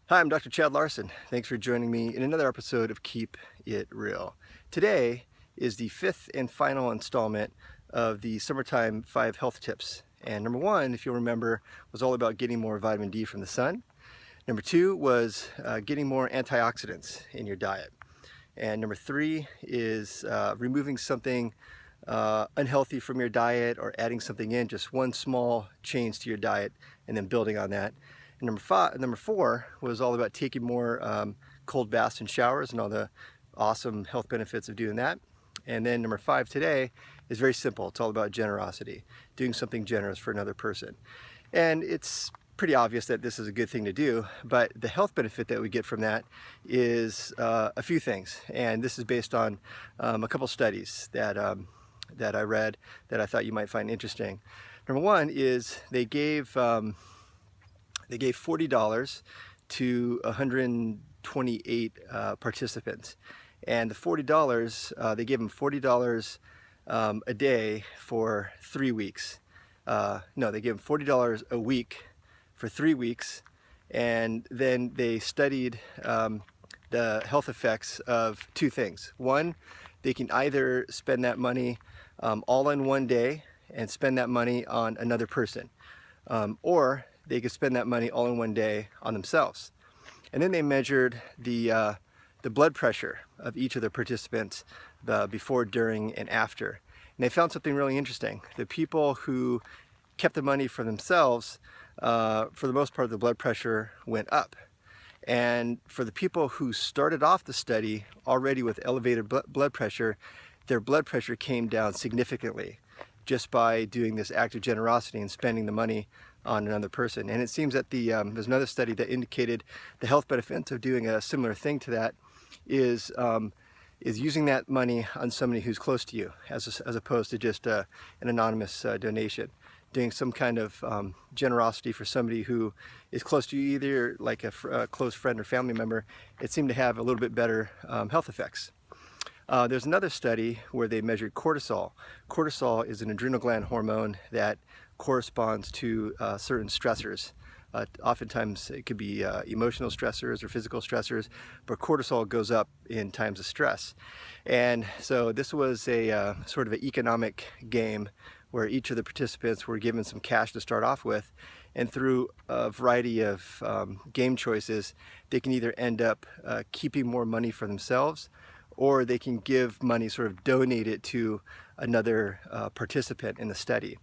Hi, I'm Dr. Chad Larson. Thanks for joining me in another episode of Keep It Real. Today is the fifth and final installment of the Summertime 5 Health Tips. And number one, if you'll remember, was all about getting more vitamin D from the sun. Number two was getting more antioxidants in your diet. And number three is removing something unhealthy from your diet or adding something in, just one small change to your diet and then building on that. And number four was all about taking more cold baths and showers and all the awesome health benefits of doing that. And then number five today is very simple. It's all about generosity, doing something generous for another person. And it's pretty obvious that this is a good thing to do, but the health benefit that we get from that is a few things. And this is based on a couple studies that I read that I thought you might find interesting. Number one is they gave $40 to 128 participants, and the $40 they gave them $40 a day for 3 weeks. No, they gave them $40 a week for 3 weeks, and then they studied the health effects of two things. One, they can either spend that money all in one day and spend that money on another person, or they could spend that money all in one day on themselves. And then they measured the blood pressure of each of the participants before, during, and after. And they found something really interesting. The people who kept the money for themselves, for the most part, the blood pressure went up. And for the people who started off the study already with elevated blood pressure, their blood pressure came down significantly just by doing this act of generosity and spending the money on another person. And it seems that there's another study that indicated the health benefits of doing a similar thing to that is using that money on somebody who's close to you, as opposed to just an anonymous donation. Doing some kind of generosity for somebody who is close to you, either like a close friend or family member, it seemed to have a little bit better health effects. There's another study where they measured cortisol. Cortisol is an adrenal gland hormone that corresponds to certain stressors. Oftentimes it could be emotional stressors or physical stressors, but cortisol goes up in times of stress. And so this was a sort of an economic game where each of the participants were given some cash to start off with, and through a variety of game choices, they can either end up keeping more money for themselves, or they can give money, sort of donate it to another participant in the study.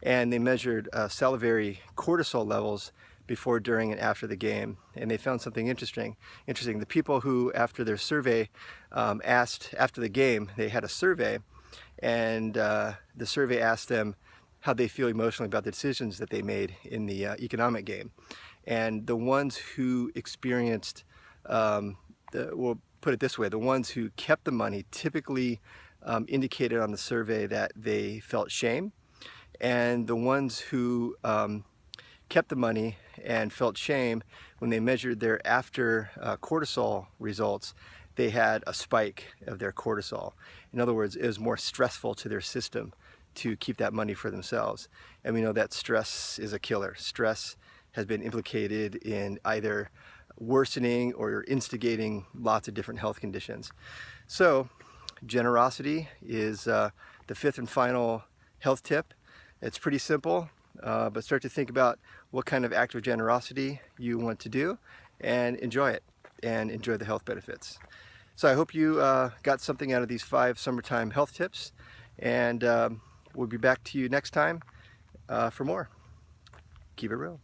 And they measured salivary cortisol levels before, during, and after the game, and they found something interesting. The people who, after their survey, asked after the game, they had a survey, and the survey asked them how they feel emotionally about the decisions that they made in the economic game. And the ones who experienced, we'll put it this way, the ones who kept the money typically indicated on the survey that they felt shame. And the ones who kept the money and felt shame, when they measured their after cortisol results, they had a spike of their cortisol. In other words, it was more stressful to their system to keep that money for themselves. And we know that stress is a killer. Stress has been implicated in either worsening or instigating lots of different health conditions. So generosity is the fifth and final health tip. It's pretty simple, but start to think about what kind of act of generosity you want to do and enjoy it, and enjoy the health benefits. So I hope you got something out of these 5 summertime health tips, and we'll be back to you next time for more. Keep it real.